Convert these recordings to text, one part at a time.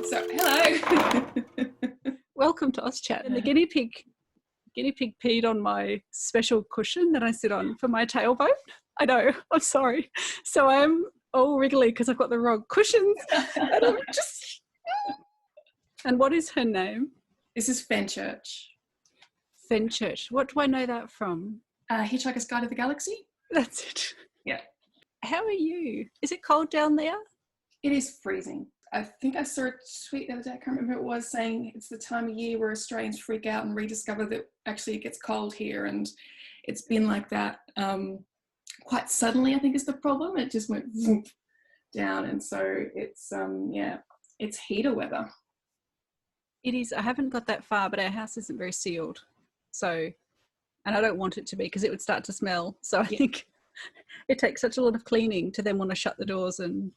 So, hello. Welcome to Us Chat. And the guinea pig peed on my special cushion that I sit on for my tailbone. I know, I'm sorry. So I'm all wriggly because I've got the wrong cushions. And I'm just... And what is her name? This is Fenchurch. Fenchurch. What do I know that from? Hitchhiker's Guide to the Galaxy. That's it. Yeah. How are you? Is it cold down there? It is freezing. I think I saw a tweet the other day, I can't remember what it was, saying it's the time of year where Australians freak out and rediscover that actually it gets cold here, and it's been like that quite suddenly, I think is the problem. It just went down, and so it's it's heater weather. It is. I haven't got that far, but our house isn't very sealed. So, and I don't want it to be because it would start to smell. So I think it takes such a lot of cleaning to then want to shut the doors and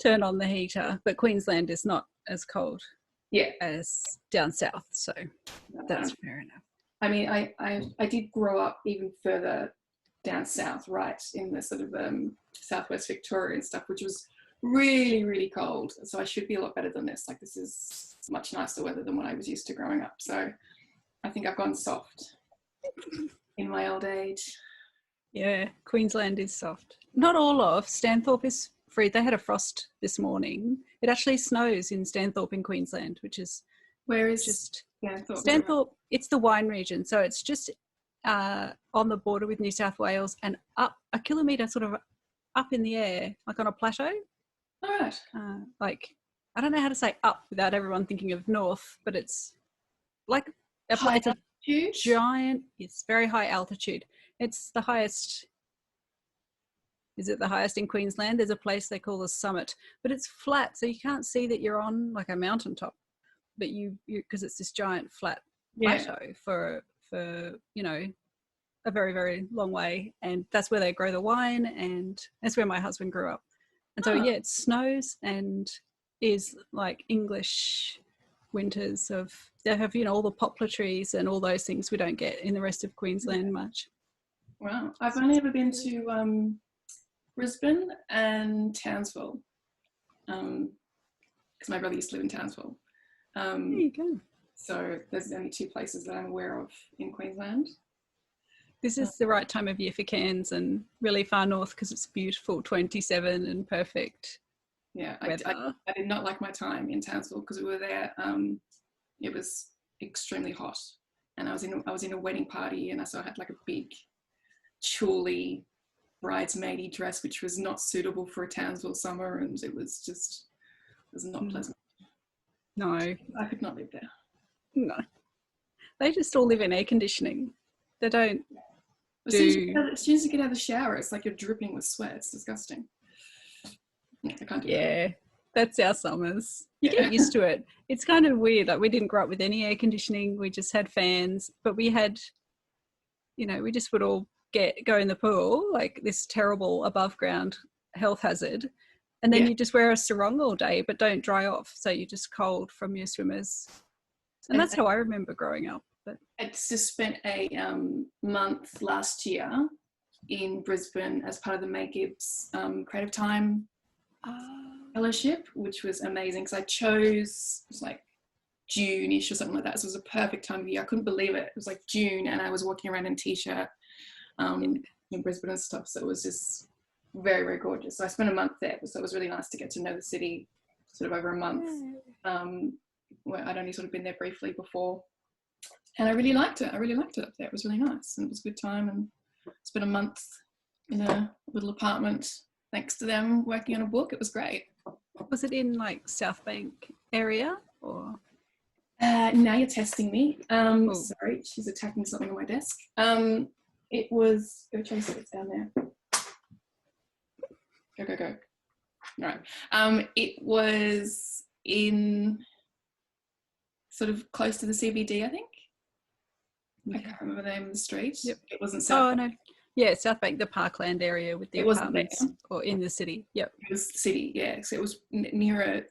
turn on the heater. But Queensland is not as cold as down south. So that's fair enough. I mean, I did grow up even further down south, right, in the sort of southwest Victoria and stuff, which was really, really cold. So I should be a lot better than this. Like, this is much nicer weather than what I was used to growing up. So I think I've gone soft in my old age. Yeah, Queensland is soft. Not all of Stanthorpe is free. They had a frost this morning. It actually snows in Stanthorpe in Queensland, which is where is just Stanthorpe? Stanthorpe. It's the wine region, so it's just on the border with New South Wales and up a kilometre, sort of up in the air, like on a plateau. All right. Like, I don't know how to say up without everyone thinking of north, but it's like it's a giant. It's very high altitude. It's the highest. Is it the highest in Queensland? There's a place they call the summit, but it's flat, so you can't see that you're on like a mountaintop, but you because it's this giant flat plateau for you know a very, very long way, and that's where they grow the wine, and that's where my husband grew up. And so it snows and is like English winters of they have all the poplar trees and all those things we don't get in the rest of Queensland much. Wow, I've only ever been to Brisbane and Townsville, because my brother used to live in Townsville. There you go. So there's only two places that I'm aware of in Queensland. This is the right time of year for Cairns and really far north because it's beautiful, 27 and perfect. Yeah, I did not like my time in Townsville because we were there. It was extremely hot, and I was in a wedding party, and so I had like a big, chully bridesmaidy dress, which was not suitable for a Townsville summer, and it was not pleasant. No, I could not live there. No, they just all live in air conditioning. They don't. As soon as you get out of the shower, it's like you're dripping with sweat. It's disgusting. I can't do that. That's our summers. You get used to it. It's kind of weird. Like, we didn't grow up with any air conditioning. We just had fans, but we had, we just would all go in the pool, like this terrible above ground health hazard. And then you just wear a sarong all day, but don't dry off. So you're just cold from your swimmers. And that's how I remember growing up. But I just spent a month last year in Brisbane as part of the May Gibbs Creative Time Fellowship, which was amazing because I chose, it was like June-ish or something like that. So it was a perfect time of year. I couldn't believe it. It was like June and I was walking around in a t-shirt in Brisbane and stuff. So it was just very, very gorgeous. So I spent a month there. So it was really nice to get to know the city sort of over a month, where I'd only sort of been there briefly before. And I really liked it. I really liked it up there. It was really nice and it was a good time. And spent a month in a little apartment thanks to them working on a book. It was great. Was it in like South Bank area or? Now you're testing me. Sorry, she's attacking something on my desk. It was, go chase it, it's down there. Go. All right. It was in sort of close to the CBD, I think. I can't remember the name of the street. Yep. It wasn't South Bank. No. Yeah, South Bank, the Parkland area with the apartments, or in the city. Yep. It was the city, yeah. So it was near a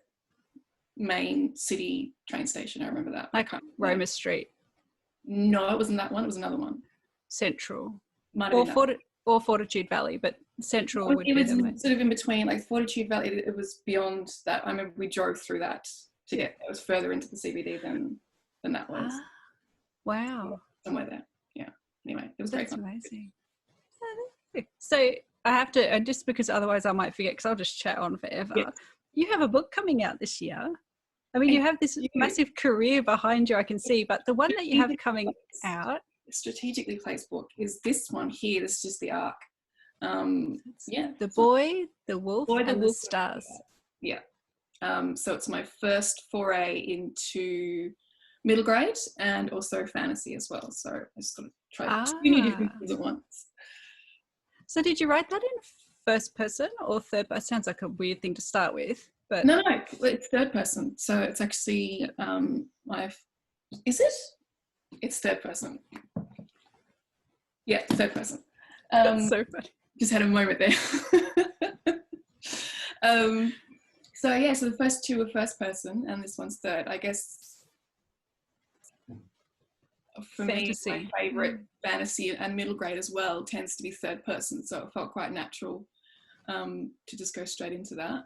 main city train station. I remember that. Like Roma Street. No, it wasn't that one. It was another one. Central. Or Fortitude Valley, but Central would be sort of in between, like Fortitude Valley. It was beyond that. I remember we drove through that to get it was further into the CBD than that was. Wow. Somewhere there. Yeah. Anyway, it was great. That's amazing. So I have to, and just because otherwise I might forget, because I'll just chat on forever. Yes. You have a book coming out this year. I mean, you have this massive career behind you, I can see, but the one that you have coming out, strategically placed book, is this one here. This is just the arc. The Boy, the Wolf, and the Stars. Yeah. So it's my first foray into middle grade and also fantasy as well. So I just got to try 2 new different things at once. So did you write that in first person or third person? Sounds like a weird thing to start with. But no, it's third person. So it's actually is it? It's third person. Yeah, third person. That's so funny. Just had a moment there. So the first 2 were first person and this one's third. I guess for fantasy. Me, my favourite fantasy and middle grade as well tends to be third person. So it felt quite natural to just go straight into that.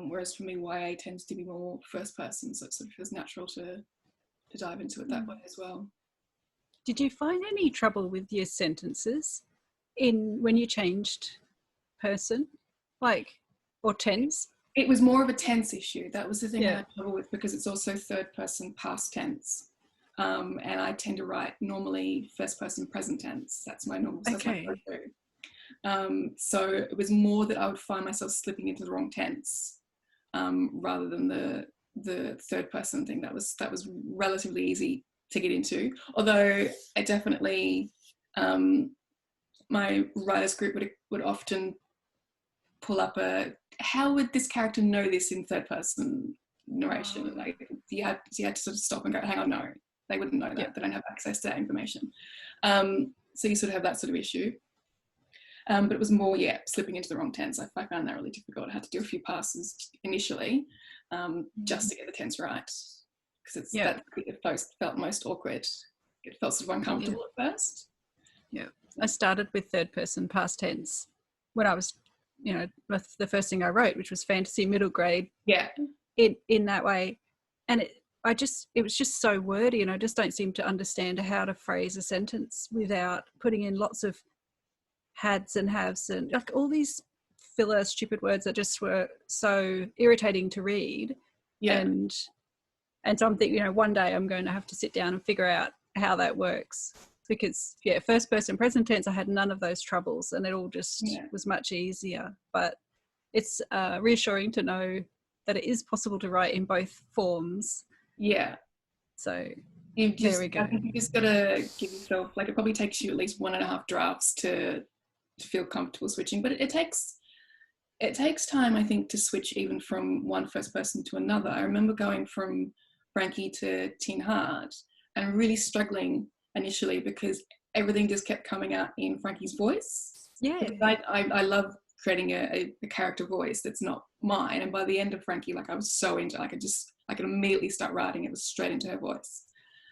Whereas for me, YA tends to be more first person. So it sort of feels natural to dive into it that way as well. Did you find any trouble with your sentences when you changed person, or tense? It was more of a tense issue. That was the thing I had trouble with, because it's also third person past tense. And I tend to write normally first person present tense. That's my normal. Okay. So it was more that I would find myself slipping into the wrong tense rather than the third person thing. That was relatively easy to get into. Although I definitely, my writers group would often pull up how would this character know this in third person narration? Oh. Like you had to sort of stop and go, hang on, no, they wouldn't know that. Yep. They don't have access to that information. So you sort of have that sort of issue. But it was more, slipping into the wrong tense. I found that really difficult. I had to do a few passes initially just to get the tense right, because it felt most awkward. It felt sort of uncomfortable at first. Yeah, I started with third person past tense when I was, the first thing I wrote, which was fantasy middle grade. Yeah, in that way, and it was just so wordy, and I just don't seem to understand how to phrase a sentence without putting in lots of hads and haves and like all these filler stupid words that just were so irritating to read. And so I'm thinking, one day I'm going to have to sit down and figure out how that works, because first person present tense, I had none of those troubles and it all just was much easier. But it's reassuring to know that it is possible to write in both forms. So there we go. I think you just got to give yourself, it probably takes you at least 1.5 drafts to feel comfortable switching, but it takes time, I think, to switch even from one first person to another. I remember going from Frankie to Teen Heart and really struggling initially because everything just kept coming out in Frankie's voice. I love creating a character voice that's not mine, and by the end of Frankie, I was so into it, I could immediately start writing. It was straight into her voice.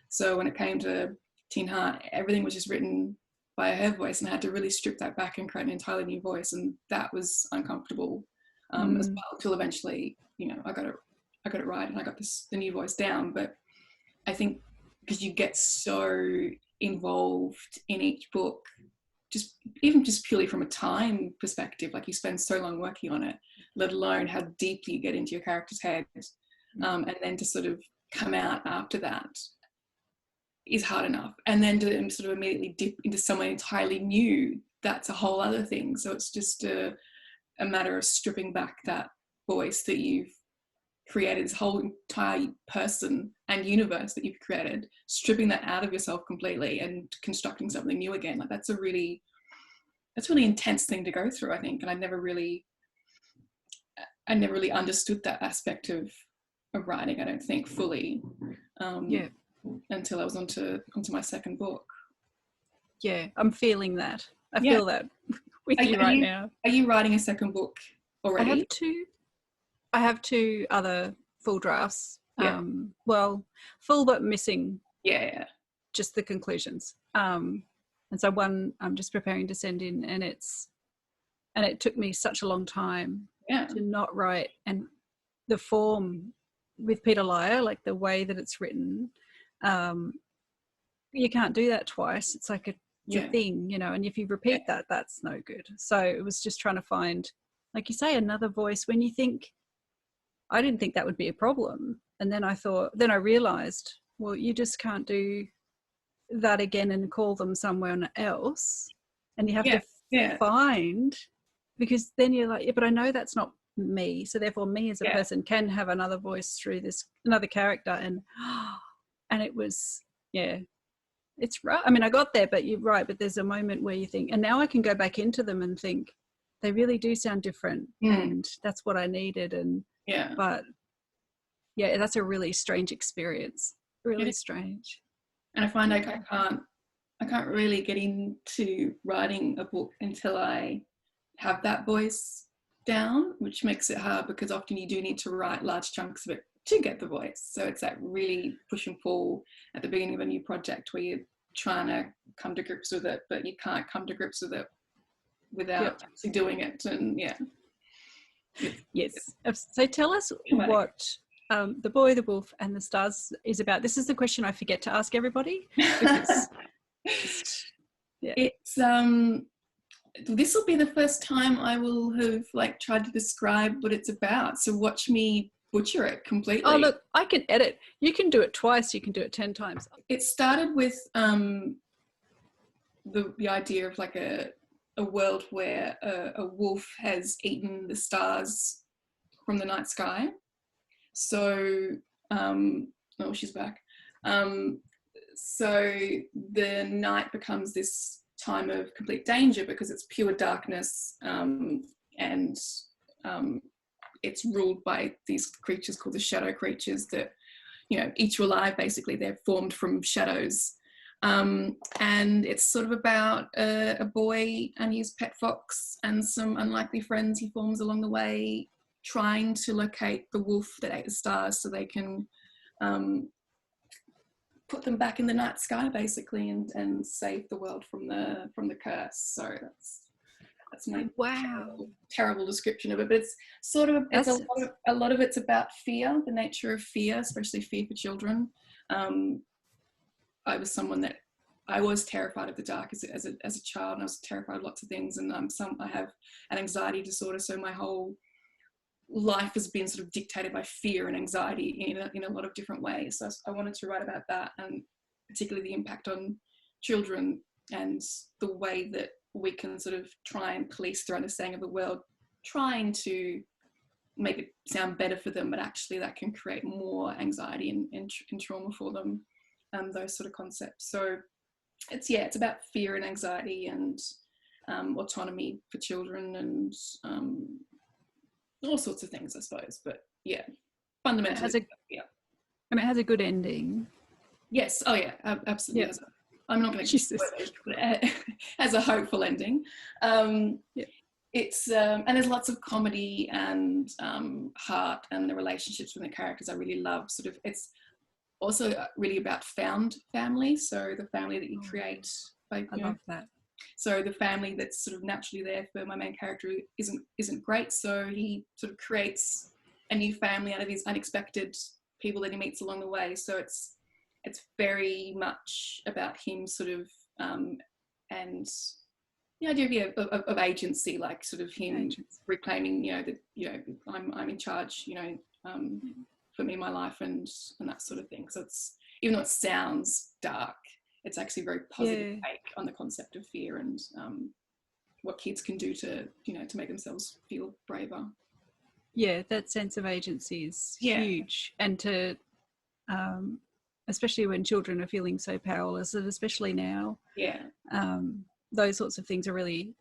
So when it came to Teen Heart, everything was just written by her voice, and I had to really strip that back and create an entirely new voice, and that was uncomfortable as well, until eventually I got it right and I got the new voice down. But I think because you get so involved in each book, just purely from a time perspective, you spend so long working on it, let alone how deeply you get into your character's head, and then to sort of come out after that is hard enough, and then to sort of immediately dip into someone entirely new, that's a whole other thing. So it's just a matter of stripping back that voice that you've created, this whole entire person and universe that you've created, stripping that out of yourself completely and constructing something new again. That's a really intense thing to go through, I think. And I never really understood that aspect of writing, I don't think, fully. Until I was onto my second book. Yeah, I'm feeling that. I feel that with you right now. Are you writing a second book already? I have two other full drafts. Full but missing. Just the conclusions. And so one I'm just preparing to send in, and it took me such a long time to not write, and the form with Peter Lyer, like the way that it's written, you can't do that twice. It's like it's a thing, you know, and if you repeat that, that's no good. So it was just trying to find, like you say, another voice when you think, I didn't think that would be a problem. And then I realized, well, you just can't do that again and call them someone else. And you have to find, because then you're like, yeah, but I know that's not me. So therefore me as a person can have another voice through this, another character. And it was, it's right. I mean, I got there, but you're right. But there's a moment where you think, and now I can go back into them and think, they really do sound different. And that's what I needed. And but that's a really strange experience. Really strange. And I find I can't really get into writing a book until I have that voice down, which makes it hard because often you do need to write large chunks of it to get the voice. So it's that really push and pull at the beginning of a new project where you're trying to come to grips with it, but you can't come to grips with it without actually doing it. And yes. So tell us what The Boy, the Wolf and the Stars is about. This is the question I forget to ask everybody. It's this will be the first time I will have tried to describe what it's about. So watch me butcher it completely. Oh look, I can edit. You can do it twice. You can do it 10 times. It started with the idea of a world where a wolf has eaten the stars from the night sky. So, she's back. So the night becomes this time of complete danger because it's pure darkness, and it's ruled by these creatures called the shadow creatures that, eat you alive, basically. They're formed from shadows. And it's sort of about a boy and his pet fox and some unlikely friends he forms along the way, trying to locate the wolf that ate the stars so they can put them back in the night sky, basically, and save the world from the curse. So that's my terrible description of it. But it's sort of a lot of it's about fear, the nature of fear, especially fear for children. I was someone that I was terrified of the dark as a child, and I was terrified of lots of things. And I have an anxiety disorder, so my whole life has been sort of dictated by fear and anxiety in a lot of different ways. So I wanted to write about that, and particularly the impact on children and the way that we can sort of try and police their understanding of the world, trying to make it sound better for them, but actually that can create more anxiety and trauma for them. Those sort of concepts. So it's about fear and anxiety and autonomy for children and all sorts of things, I suppose. But fundamentally, And it has a good ending. Yes. Oh yeah, absolutely. Yeah. I'm not going to spoil it, but it has a hopeful ending. It's and there's lots of comedy and heart, and the relationships with the characters I really love. Sort of, it's also really about found family, so the family that you create. I love that. So the family that's sort of naturally there for my main character isn't great, so he sort of creates a new family out of these unexpected people that he meets along the way. So it's very much about him sort of and the idea of agency, like sort of him reclaiming, that I'm in charge, for me, my life and that sort of thing. So it's, even though it sounds dark, it's actually a very positive take on the concept of fear and what kids can do to make themselves feel braver. Yeah, that sense of agency is huge, and to especially when children are feeling so powerless, and especially now. Yeah. Those sorts of things are really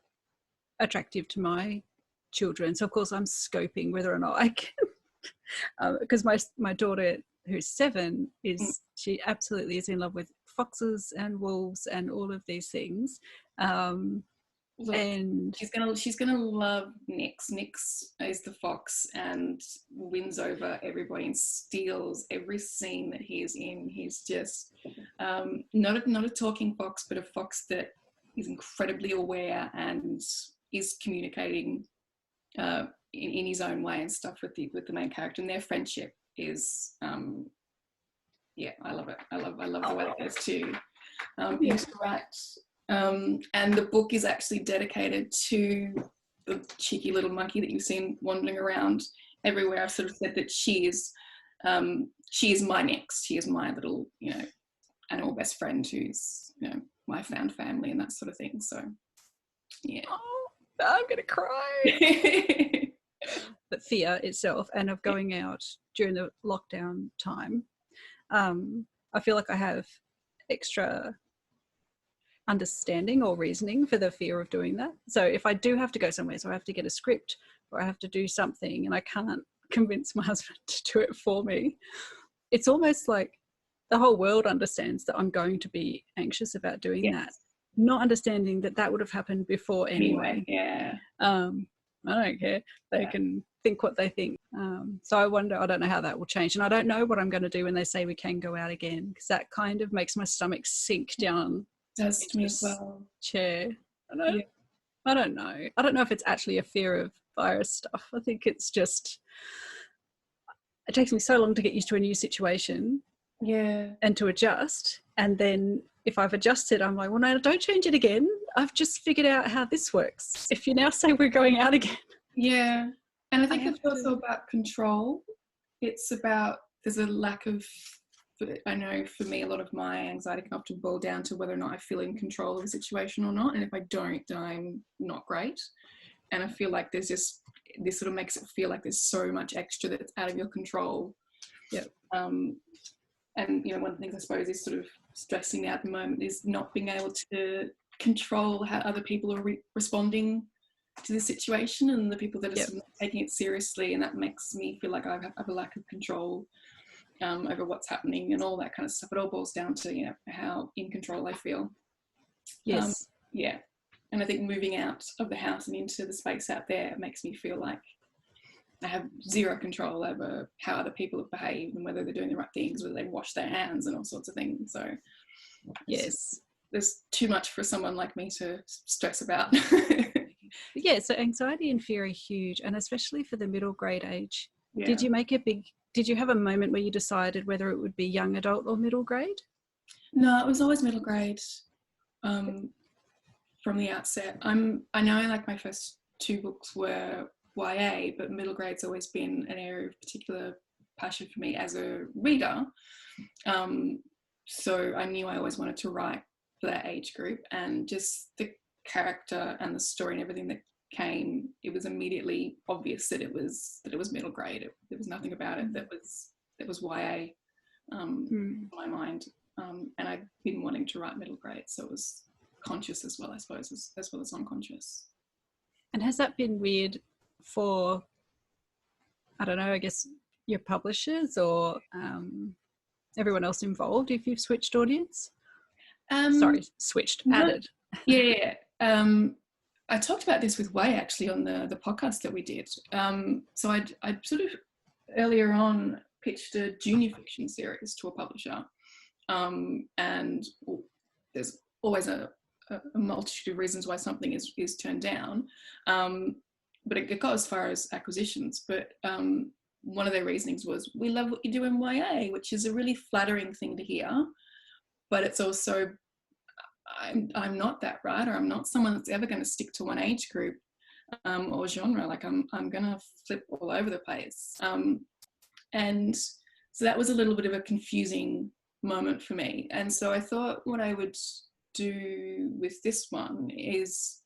attractive to my children. So of course I'm scoping whether or not I can. Because my daughter, who's 7, she absolutely is in love with foxes and wolves and all of these things. And she's gonna love Nix. Nix is the fox and wins over everybody and steals every scene that he is in. He's just not a talking fox, but a fox that is incredibly aware and is communicating in his own way and stuff with the main character, and their friendship is I love it. I love the way that those two interact. And the book is actually dedicated to the cheeky little monkey that you've seen wandering around everywhere. I've sort of said that she is my next. She is my little, animal best friend who's, my found family and that sort of thing. So, yeah. Oh, I'm gonna cry. But fear itself and of going out during the lockdown time, I feel like I have extra understanding or reasoning for the fear of doing that. So if I do have to go somewhere, so I have to get a script or I have to do something and I can't convince my husband to do it for me, it's almost like the whole world understands that I'm going to be anxious about doing that, not understanding that would have happened before anyway. Yeah. I don't care. They can think what they think. So I don't know how that will change. And I don't know what I'm going to do when they say we can go out again, because that kind of makes my stomach sink down. Does to me as well. Chair. I don't know. I don't know if it's actually a fear of virus stuff. I think it's just, it takes me so long to get used to a new situation. Yeah. And to adjust. And then if I've adjusted, I'm like, well, no, don't change it again. I've just figured out how this works. If you now say we're going out again. Yeah. And I think it's also about control. It's about, there's a lack of, I know for me, a lot of my anxiety can often boil down to whether or not I feel in control of the situation or not. And if I don't, then I'm not great. And I feel like there's just, this sort of makes it feel like there's so much extra that's out of your control. Yeah. And, one of the things I suppose is sort of stressing me out at the moment is not being able to control how other people are responding to the situation, and the people that are sort of taking it seriously, and that makes me feel like I have a lack of control over what's happening and all that kind of stuff. It all boils down to, how in control I feel. Yes. And I think moving out of the house and into the space out there makes me feel like I have zero control over how other people have behaved and whether they're doing the right things, whether they wash their hands and all sorts of things. So there's too much for someone like me to stress about. Yeah, so anxiety and fear are huge, and especially for the middle grade age. Yeah. Did you have a moment where you decided whether it would be young adult or middle grade? No, it was always middle grade from the outset. I know like my first two books were YA, but middle grade's always been an area of particular passion for me as a reader. So I knew I always wanted to write for that age group, and just the character and the story and everything that came, it was immediately obvious that it was middle grade. There was nothing about it that was YA in my mind. And I've been wanting to write middle grade, so it was conscious as well, I suppose, as well as unconscious. And has that been weird for, I don't know, I guess your publishers or everyone else involved if you've switched audience? Added. Yeah. I talked about this with Wei actually on the podcast that we did. So I'd sort of earlier on pitched a junior fiction series to a publisher. And there's always a multitude of reasons why something is turned down. But it got as far as acquisitions. But one of their reasonings was, we love what you do in YA, which is a really flattering thing to hear. But it's also, I'm not that, right? Or I'm not someone that's ever going to stick to one age group or genre. Like I'm going to flip all over the place. And so that was a little bit of a confusing moment for me. And so I thought what I would do with this one is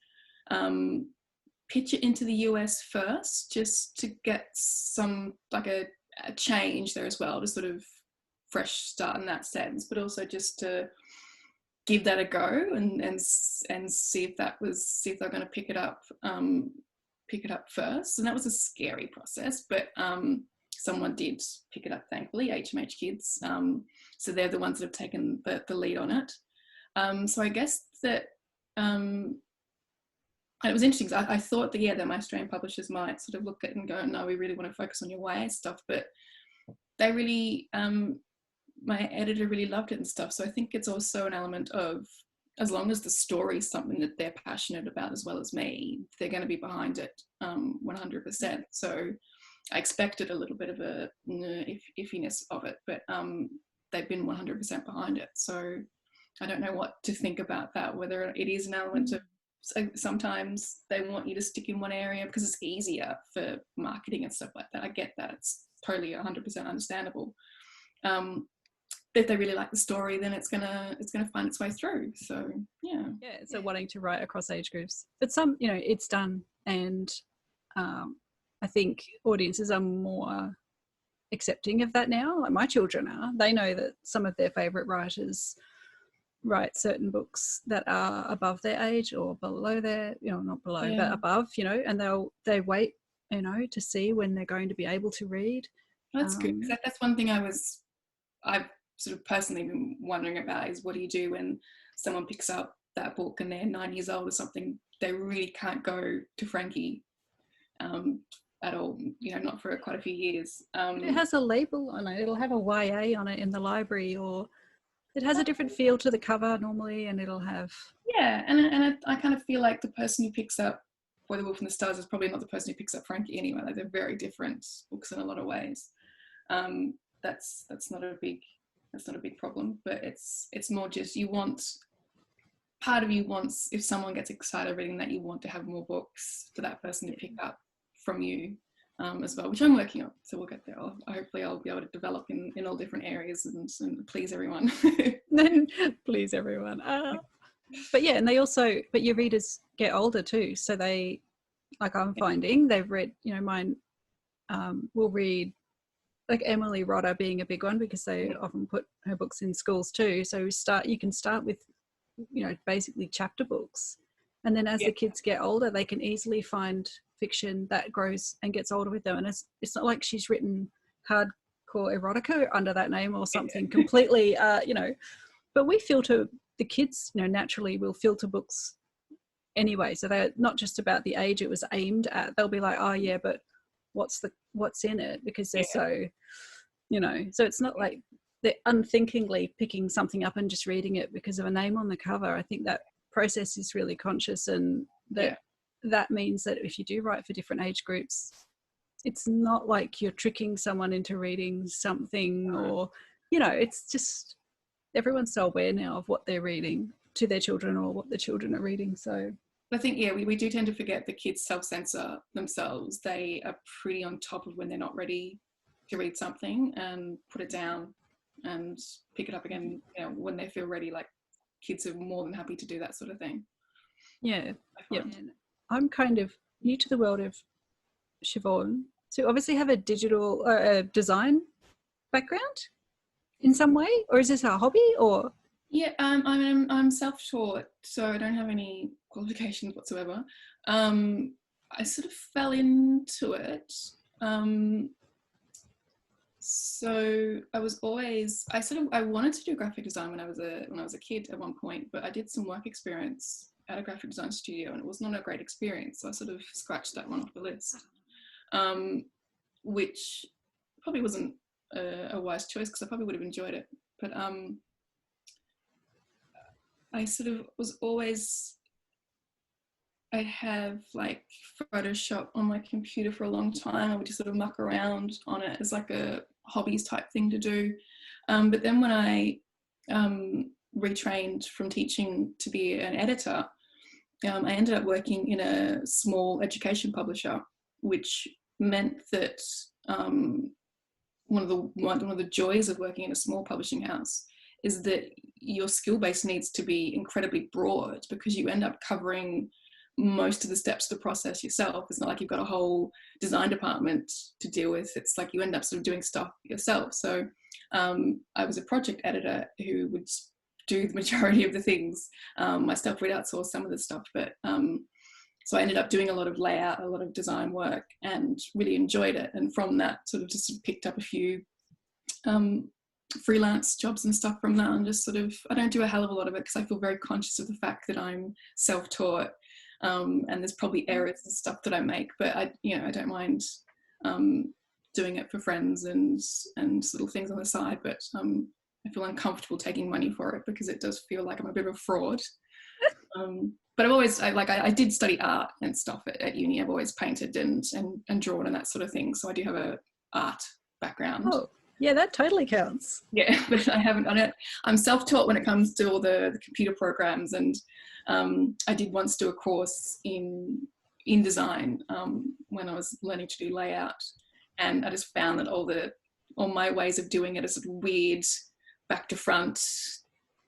pitch it into the US first, just to get some, like a change there as well, to sort of fresh start in that sense, but also just to give that a go and see if they're going to pick it up first. And that was a scary process, but someone did pick it up, thankfully, HMH Kids. So they're the ones that have taken the lead on it. So I guess that, and it was interesting, because I thought that my Australian publishers might sort of look at it and go, no, we really want to focus on your YA stuff, but they really, my editor really loved it and stuff. So I think it's also an element of as long as the story is something that they're passionate about as well as me, they're going to be behind it 100%. So I expected a little bit of a iffiness of it, but they've been 100% behind it. So I don't know what to think about that, whether it is an element of sometimes they want you to stick in one area because it's easier for marketing and stuff like that. I get that. It's totally 100% understandable. If they really like the story, then it's gonna find its way through. So yeah. So wanting to write across age groups, but some, you know, it's done, and I think audiences are more accepting of that now. Like my children are. They know that some of their favourite writers write certain books that are above their age or below their, you know, not below, but above, you know, and they wait, you know, to see when they're going to be able to read. That's good. That's one thing I've sort of personally been wondering about, is what do you do when someone picks up that book and they're 9 years old or something? They really can't go to Frankie at all, you know, not for quite a few years. It has a label on it. It'll have a YA on it in the library, or it has a different feel to the cover normally, and it'll have... Yeah, and I kind of feel like the person who picks up Boy, the Wolf and the Stars is probably not the person who picks up Frankie anyway. Like, they're very different books in a lot of ways. That's not a big problem, but it's more just part of you wants, if someone gets excited reading that, you want to have more books for that person to pick up from you as well, which I'm working on. So we'll get there. Hopefully I'll be able to develop in all different areas and please everyone. Please everyone. But yeah, and but your readers get older too. So they, like I'm finding, they've read, you know, mine will read, like Emily Rodder being a big one, because they often put her books in schools too. So you can start with, you know, basically chapter books. And then as the kids get older, they can easily find fiction that grows and gets older with them. And it's not like she's written hardcore erotica under that name or something completely, you know, but we filter, the kids, you know, naturally will filter books anyway. So they're not just about the age it was aimed at. They'll be like, oh yeah, but what's in it, because they're so, you know, so it's not like they're unthinkingly picking something up and just reading it because of a name on the cover. I think that process is really conscious, and that means that if you do write for different age groups, it's not like you're tricking someone into reading something, or, you know, it's just everyone's so aware now of what they're reading to their children or what the children are reading. So I think, we do tend to forget the kids self-censor themselves. They are pretty on top of when they're not ready to read something and put it down and pick it up again, you know, when they feel ready. Like, kids are more than happy to do that sort of thing. Yeah. I'm kind of new to the world of Shivaun. So you obviously have a digital design background in some way, or is this a hobby, or? Yeah, I'm self-taught, so I don't have any qualifications whatsoever. I sort of fell into it. So I wanted to do graphic design when I was a kid at one point, but I did some work experience at a graphic design studio, and it was not a great experience. So I sort of scratched that one off the list, which probably wasn't a wise choice, because I probably would have enjoyed it. But I sort of was always, I have like Photoshop on my computer for a long time. I would just sort of muck around on it as like a hobbies type thing to do. But then when I retrained from teaching to be an editor, I ended up working in a small education publisher, which meant that one of the joys of working in a small publishing house is that your skill base needs to be incredibly broad, because you end up covering most of the steps of the process yourself. It's not like you've got a whole design department to deal with. It's like you end up sort of doing stuff yourself. So I was a project editor who would do the majority of the things. Myself would outsource some of the stuff, but so I ended up doing a lot of layout, a lot of design work, and really enjoyed it. And from that, sort of just picked up a few freelance jobs and stuff from that, and just sort of, I don't do a hell of a lot of it because I feel very conscious of the fact that I'm self-taught, and there's probably errors and stuff that I make, but I don't mind doing it for friends and little things on the side. But I feel uncomfortable taking money for it, because it does feel like I'm a bit of a fraud. But I did study art and stuff at uni. I've always painted and drawn and that sort of thing. So I do have a art background. Oh, yeah, that totally counts. Yeah, but I'm self-taught when it comes to all the computer programs, and I did once do a course in design when I was learning to do layout, and I just found that all my ways of doing it are sort of weird, back to front.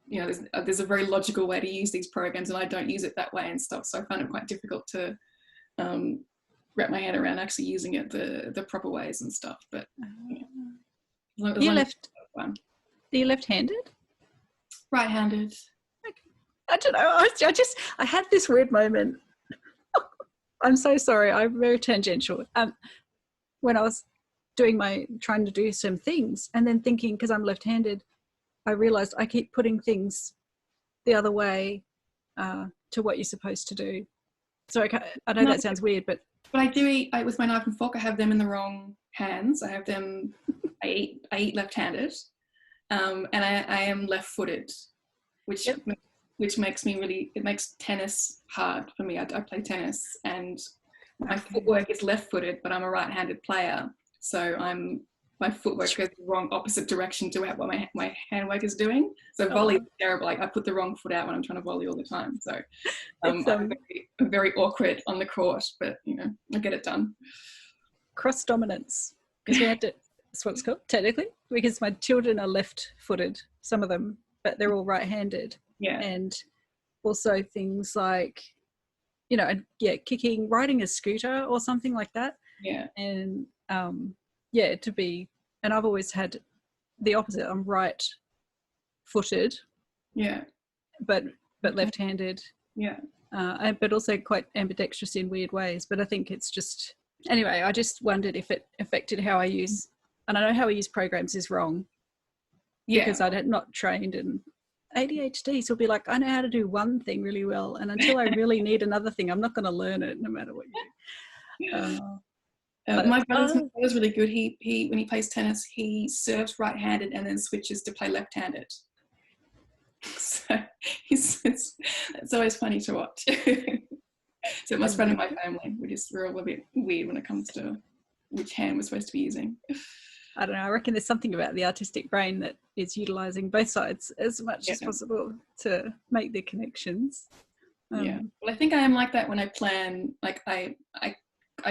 You know, there's a very logical way to use these programs, and I don't use it that way and stuff. So I found it quite difficult to wrap my head around actually using it the proper ways and stuff. But yeah. Are you left-handed? Right-handed. Okay. I don't know. I had this weird moment. I'm so sorry. I'm very tangential. When I was trying to do some things, and then thinking, because I'm left-handed, I realized I keep putting things the other way to what you're supposed to do. So I know that sounds weird, but I do eat with my knife and fork. I have them in the wrong hands. I have them. I eat left-handed, and I am left-footed, which makes it makes tennis hard for me. I play tennis, and my footwork is left-footed, but I'm a right-handed player, so my footwork goes the wrong opposite direction to what my handwork is doing. So volley is terrible. I put the wrong foot out when I'm trying to volley all the time. So I'm very awkward on the court, but I get it done. Cross dominance, because that's what it's called technically. Because my children are left-footed, some of them, but they're all right-handed. Yeah. And also things like, kicking, riding a scooter or something like that. Yeah. And and I've always had the opposite. I'm right-footed. Yeah. But left-handed. Yeah. But also quite ambidextrous in weird ways. But I think it's just, anyway, I just wondered if it affected how I use, and I know how I use programs is wrong. Yeah. Because I had not trained in ADHD. So it'll be like, I know how to do one thing really well, and until I really need another thing, I'm not going to learn it no matter what you do. My brother's really good. He when he plays tennis, he serves right-handed and then switches to play left-handed. So it's always funny to watch. So it must run in my family. We're all a bit weird when it comes to which hand we're supposed to be using. I don't know. I reckon there's something about the artistic brain that is utilising both sides as much as possible to make the connections. Yeah. Well, I think I am like that when I plan. Like I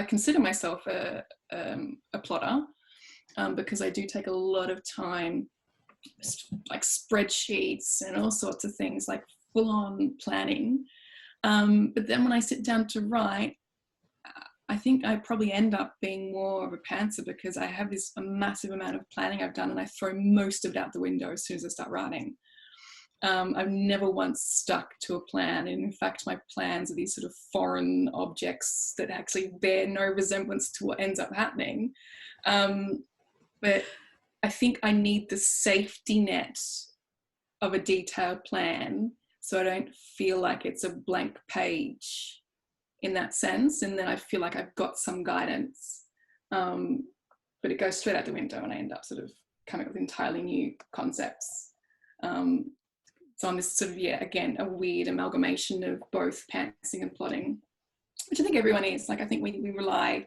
consider myself a plotter because I do take a lot of time, like spreadsheets and all sorts of things, like full-on planning. But then when I sit down to write, I think I probably end up being more of a pantser because I have a massive amount of planning I've done, and I throw most of it out the window as soon as I start writing. I've never once stuck to a plan, and in fact my plans are these sort of foreign objects that actually bear no resemblance to what ends up happening. But I think I need the safety net of a detailed plan so I don't feel like it's a blank page in that sense, and then I feel like I've got some guidance, but it goes straight out the window and I end up sort of coming up with entirely new concepts. So I'm this sort of, again, a weird amalgamation of both pantsing and plotting, which I think everyone is. Like, I think we rely,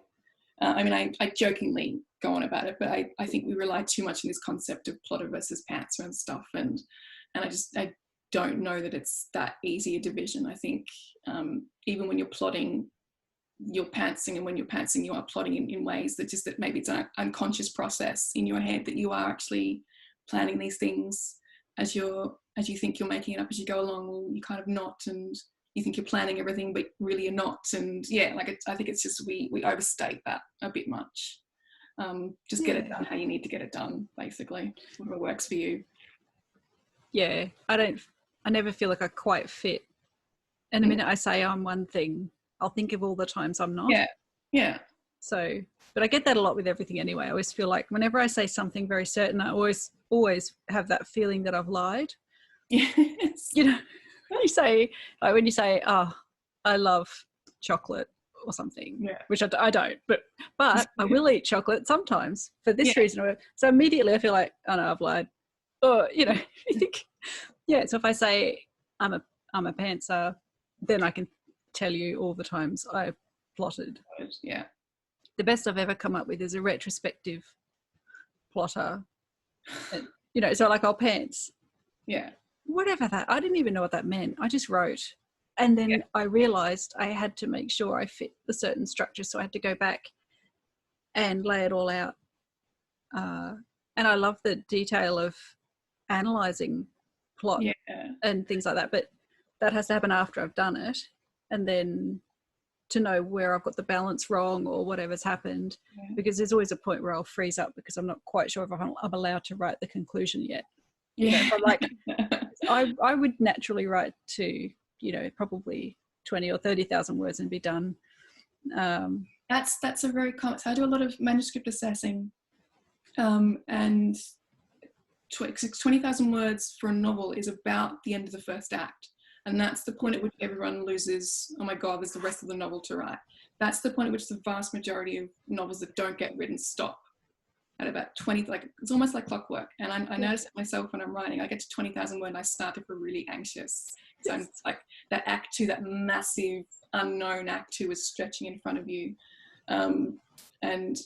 I jokingly go on about it, but I think we rely too much on this concept of plotter versus pantser and stuff. And I don't know that it's that easy a division. I think even when you're plotting, you're pantsing, and when you're pantsing, you are plotting in ways that maybe it's an unconscious process in your head that you are actually planning these things as you think you're making it up as you go along. Well, you kind of not, and you think you're planning everything, but really you're not. And I think it's just we overstate that a bit much. Just get it done how you need to get it done, basically, whatever works for you. Yeah, I never feel like I quite fit. And the minute I say I'm one thing, I'll think of all the times I'm not. Yeah. So, but I get that a lot with everything anyway. I always feel like whenever I say something very certain, I always have that feeling that I've lied. Yes. When you say, oh, I love chocolate or something, which I don't, but I will eat chocolate sometimes for this reason. So immediately I feel like, oh no, I've lied. Or, you think, so if I say I'm a pantser, then I can tell you all the times I've plotted. Yeah. The best I've ever come up with is a retrospective plotter. And, you know, so like I'll pants. Yeah. Whatever that, I didn't even know what that meant. I just wrote. And then I realized I had to make sure I fit the certain structure. So I had to go back and lay it all out. And I love the detail of analysing plot and things like that. But that has to happen after I've done it. And then to know where I've got the balance wrong or whatever's happened, because there's always a point where I'll freeze up because I'm not quite sure if I'm allowed to write the conclusion yet. You know, I'm like, I would naturally write to, you know, probably 20 or 30,000 words and be done. That's a very common. So I do a lot of manuscript assessing, and 20,000 words for a novel is about the end of the first act. And that's the point at which everyone loses, oh my God, there's the rest of the novel to write. That's the point at which the vast majority of novels that don't get written stop at about 20, like it's almost like clockwork. And I notice it myself when I'm writing, I get to 20,000 words and I start to feel really anxious. So I'm like that act 2, that massive unknown act 2 is stretching in front of you. And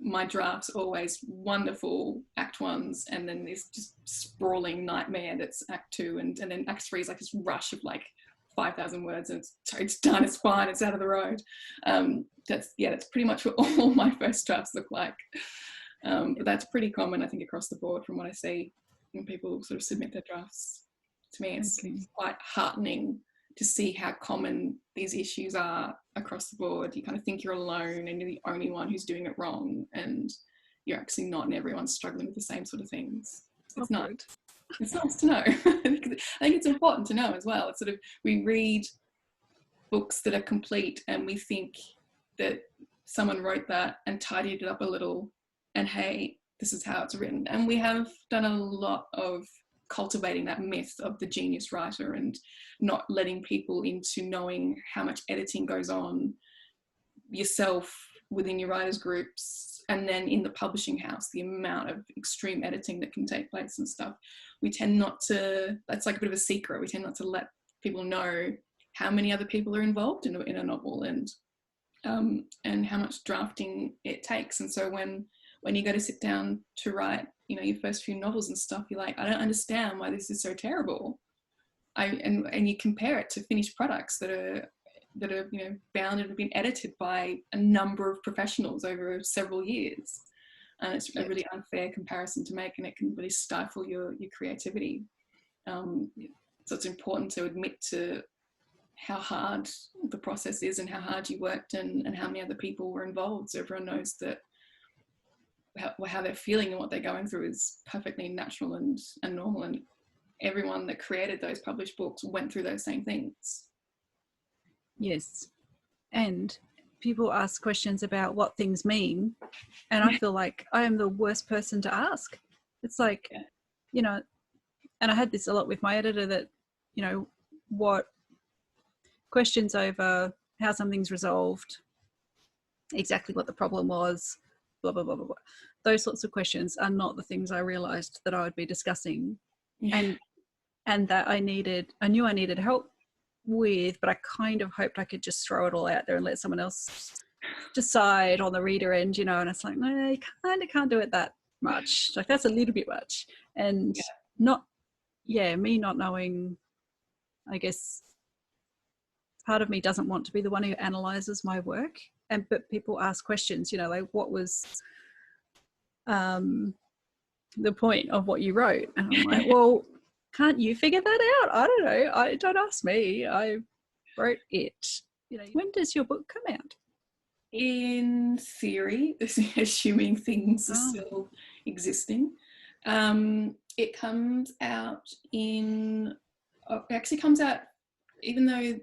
my drafts always wonderful act 1s, and then this just sprawling nightmare that's act 2, and then act 3 is like this rush of like 5,000 words and it's done, it's fine, it's out of the road. That's pretty much what all my first drafts look like. But that's pretty common, I think, across the board from what I see when people sort of submit their drafts to me. It's quite heartening to see how common these issues are across the board. You kind of think you're alone and you're the only one who's doing it wrong, and you're actually not, and everyone's struggling with the same sort of things. It's not. It's nice to know. I think it's important to know as well. It's sort of, we read books that are complete and we think that someone wrote that and tidied it up a little, and hey, this is how it's written. And we have done a lot of cultivating that myth of the genius writer and not letting people into knowing how much editing goes on yourself within your writers groups, and then in the publishing house, the amount of extreme editing that can take place and stuff. We tend not to, that's like a bit of a secret, we tend not to let people know how many other people are involved in a novel, and how much drafting it takes. And so when you go to sit down to write, you know, your first few novels and stuff, you're like, I don't understand why this is so terrible. And you compare it to finished products that are you know, bound and have been edited by a number of professionals over several years. And it's a really unfair comparison to make, and it can really stifle your creativity. So it's important to admit to how hard the process is and how hard you worked and how many other people were involved, so everyone knows that how they're feeling and what they're going through is perfectly natural and normal, and everyone that created those published books went through those same things. Yes. And people ask questions about what things mean, and I feel like I am the worst person to ask. It's like, you know, and I had this a lot with my editor, that, you know, what questions over how something's resolved, exactly what the problem was, blah, blah, blah, blah, blah. Those sorts of questions are not the things I realised that I would be discussing, and that I knew I needed help with, but I kind of hoped I could just throw it all out there and let someone else decide on the reader end, you know. And it's like, no, you kind of can't do it that much. Like, that's a little bit much. And me not knowing, I guess, part of me doesn't want to be the one who analyzes my work, but people ask questions, you know, like, what was the point of what you wrote? And I'm like, well, can't you figure that out? I don't know. Don't ask me. I wrote it. You know, when does your book come out? In theory, assuming things are still existing, it comes out it actually comes out, even though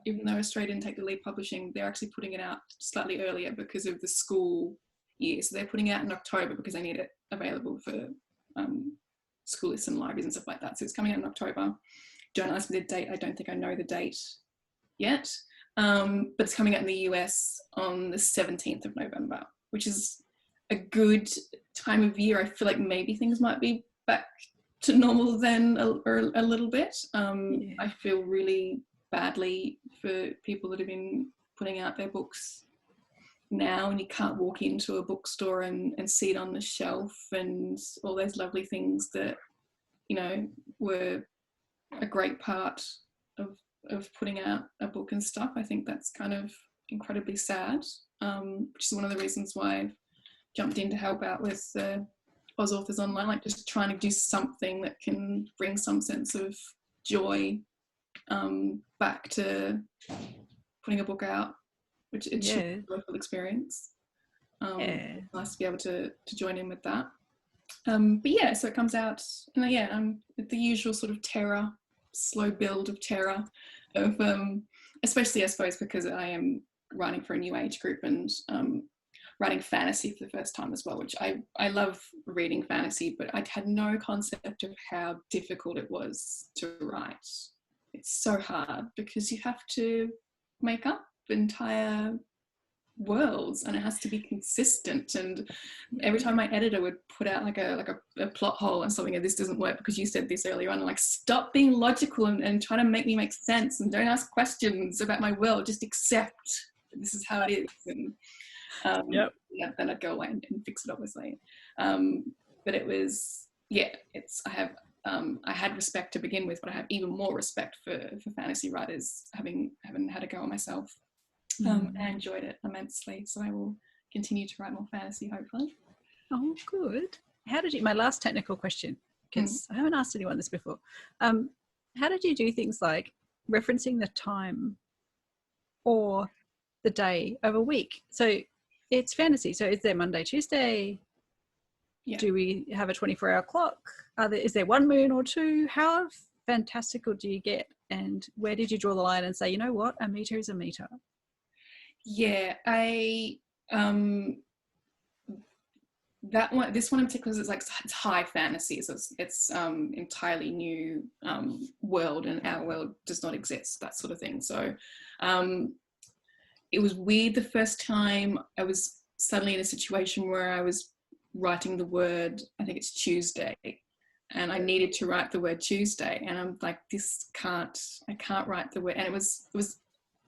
even though Australia didn't take the lead publishing, they're actually putting it out slightly earlier because of the school year. So they're putting it out in October because they need it available for school lists and libraries and stuff like that. So it's coming out in October. Don't ask me the date. I don't think I know the date yet. But it's coming out in the US on the 17th of November, which is a good time of year. I feel like maybe things might be back to normal than a little bit. Yeah. I feel really badly for people that have been putting out their books now, and you can't walk into a bookstore and see it on the shelf and all those lovely things that, you know, were a great part of putting out a book and stuff. I think that's kind of incredibly sad, which is one of the reasons why I've jumped in to help out with the Oz Authors Online, like just trying to do something that can bring some sense of joy back to putting a book out, which it should be a joyful experience. It's nice to be able to join in with that. But yeah, so it comes out, and yeah, the usual sort of terror, slow build of terror, of especially I suppose because I am writing for a new age group and writing fantasy for the first time as well, which I love reading fantasy, but I had no concept of how difficult it was to write. It's so hard because you have to make up entire worlds and it has to be consistent, and every time my editor would put out like a plot hole or something, and this doesn't work because you said this earlier on, like, stop being logical and trying to make me make sense, and don't ask questions about my world, just accept this is how it is. And yeah, then I'd go away and fix it, obviously. But it was, yeah, I had respect to begin with, but I have even more respect for fantasy writers, having had a go at myself. I enjoyed it immensely, so I will continue to write more fantasy, hopefully. Oh, good. How did you, my last technical question, because I haven't asked anyone this before, how did you do things like referencing the time or the day of a week? So it's fantasy, so is there Monday, Tuesday? Yeah. Do we have a 24-hour clock? Is there one moon or two? How fantastical do you get, and where did you draw the line and say, you know what, a meter is a meter? Yeah, this one in particular is like, it's high fantasy, so it's entirely new world, and our world does not exist, that sort of thing. So it was weird the first time I was suddenly in a situation where I was writing the word, I think it's Tuesday, and I needed to write the word Tuesday, and I'm like, I can't write the word, and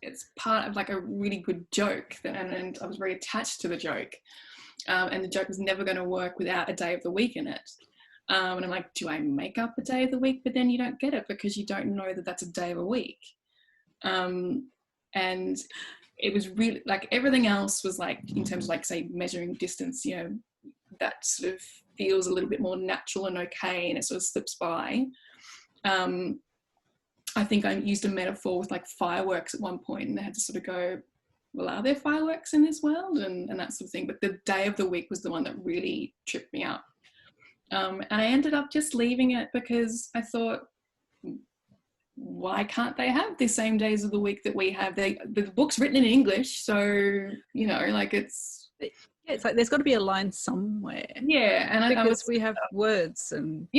it's part of like a really good joke, and I was very attached to the joke, and the joke was never going to work without a day of the week in it, and I'm like, do I make up a day of the week? But then you don't get it because you don't know that that's a day of a week, and it was really like everything else was like, in terms of like, say, measuring distance, you know, that sort of feels a little bit more natural and okay, and it sort of slips by. I think I used a metaphor with like fireworks at one point, and I had to sort of go, well, are there fireworks in this world, and that sort of thing. But the day of the week was the one that really tripped me up, and I ended up just leaving it because I thought, why can't they have the same days of the week that we have? The book's written in English, so, you know, like it's like there's got to be a line somewhere. Yeah, and because we have words and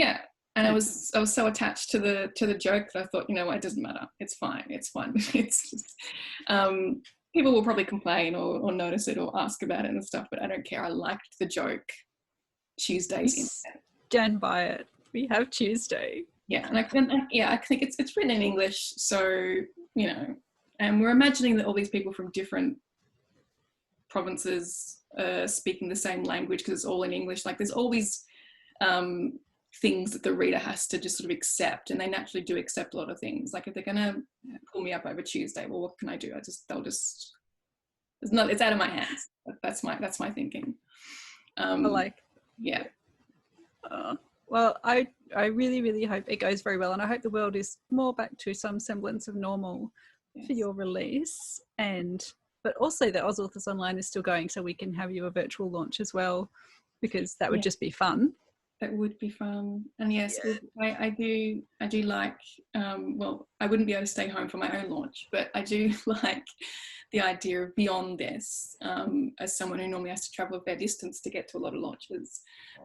and I was so attached to the joke that I thought, you know what, it doesn't matter. It's fine. It's just people will probably complain or notice it or ask about it and stuff, but I don't care. I liked the joke. Tuesdays. Stand by it. We have Tuesday. Yeah, and I think it's written in English, so, you know, and we're imagining that all these people from different provinces speaking the same language because it's all in English. Like, there's always things that the reader has to just sort of accept, and they naturally do accept a lot of things. Like, if they're gonna pull me up over Tuesday, well, what can I do? It's out of my hands. That's my thinking. Yeah. Well, I really, really hope it goes very well, and I hope the world is more back to some semblance of normal for your release, but also the Oz Authors Online is still going, so we can have you a virtual launch as well, because that would just be fun. That would be fun. And yes, I do like, well, I wouldn't be able to stay home for my own launch, but I do like the idea of beyond this, as someone who normally has to travel a fair distance to get to a lot of launches,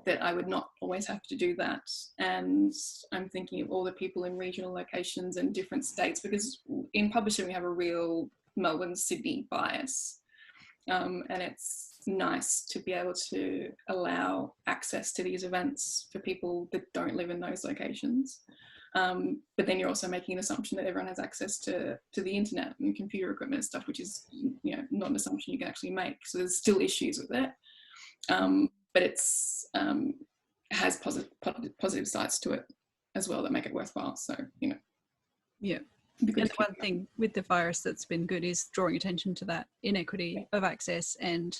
that I would not always have to do that. And I'm thinking of all the people in regional locations and different states, because in publishing we have a real Melbourne, Sydney bias. And it's nice to be able to allow access to these events for people that don't live in those locations. But then you're also making an assumption that everyone has access to the internet and computer equipment and stuff, which is, you know, not an assumption you can actually make. So there's still issues with it, but it's has positive sides to it as well that make it worthwhile. So, you know, yeah. And the one thing with the virus that's been good is drawing attention to that inequity of access, and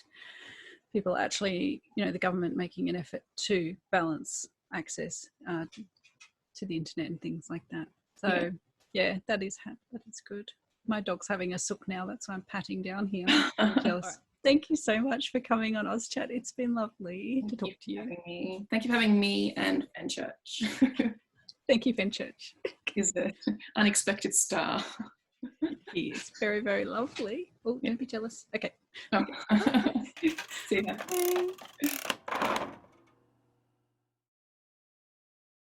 people actually, you know, the government making an effort to balance access to the internet and things like that. So yeah, that is good. My dog's having a sook now, that's why I'm patting down here. I'm jealous. Thank you so much for coming on OzChat. It's been lovely to talk to you. Thank you for having me and Fenchurch. Thank you, Fenchurch. Is an unexpected star. He is very, very lovely. Oh, don't be jealous. Okay. Oh. See ya. Bye.